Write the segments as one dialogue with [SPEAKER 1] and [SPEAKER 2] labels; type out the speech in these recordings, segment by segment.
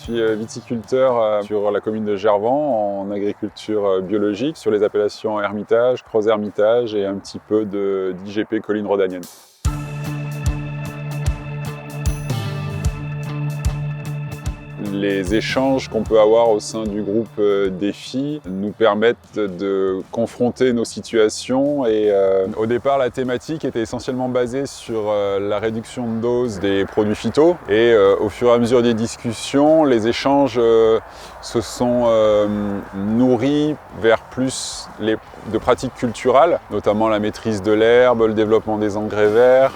[SPEAKER 1] suis viticulteur sur la commune de Gervans en agriculture biologique sur les appellations Hermitage, Creuse-Hermitage et un petit peu d'IGP Collines Rhodaniennes. Les échanges qu'on peut avoir au sein du groupe Défi nous permettent de confronter nos situations et au départ la thématique était essentiellement basée sur la réduction de dose des produits phyto et au fur et à mesure des discussions, les échanges se sont nourris vers plus de pratiques culturales, notamment la maîtrise de l'herbe, le développement des engrais verts.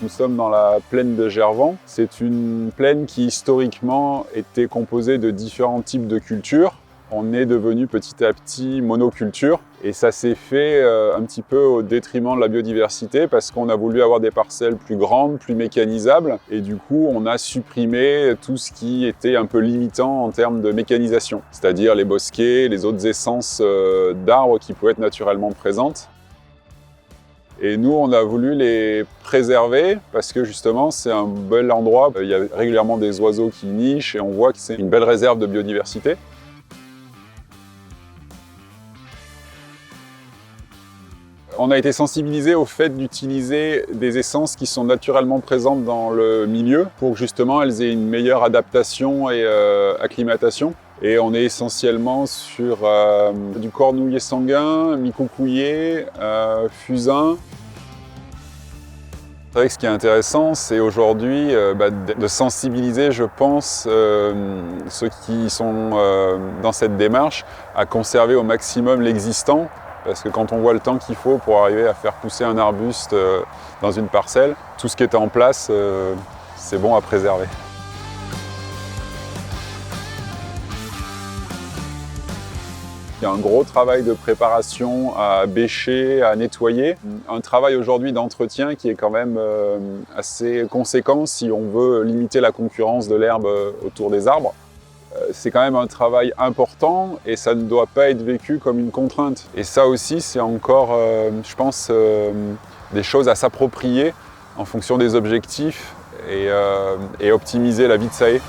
[SPEAKER 1] Nous sommes dans la plaine de Gervans. C'est une plaine qui historiquement était composée de différents types de cultures. On est devenu petit à petit monoculture et ça s'est fait un petit peu au détriment de la biodiversité parce qu'on a voulu avoir des parcelles plus grandes, plus mécanisables et du coup on a supprimé tout ce qui était un peu limitant en termes de mécanisation, c'est-à-dire les bosquets, les autres essences d'arbres qui pouvaient être naturellement présentes. Et nous, on a voulu les préserver parce que justement, c'est un bel endroit. Il y a régulièrement des oiseaux qui nichent et on voit que c'est une belle réserve de biodiversité. On a été sensibilisés au fait d'utiliser des essences qui sont naturellement présentes dans le milieu pour que justement elles aient une meilleure adaptation et acclimatation. Et on est essentiellement sur du cornouiller sanguin, micoucouillet, fusain. C'est vrai que ce qui est intéressant, c'est aujourd'hui de sensibiliser, je pense, ceux qui sont dans cette démarche à conserver au maximum l'existant. Parce que quand on voit le temps qu'il faut pour arriver à faire pousser un arbuste dans une parcelle, tout ce qui est en place, c'est bon à préserver. Il y a un gros travail de préparation à bêcher, à nettoyer. Un travail aujourd'hui d'entretien qui est quand même assez conséquent si on veut limiter la concurrence de l'herbe autour des arbres. C'est quand même un travail important et ça ne doit pas être vécu comme une contrainte. Et ça aussi, c'est encore, je pense, des choses à s'approprier en fonction des objectifs et optimiser la vie de Saé.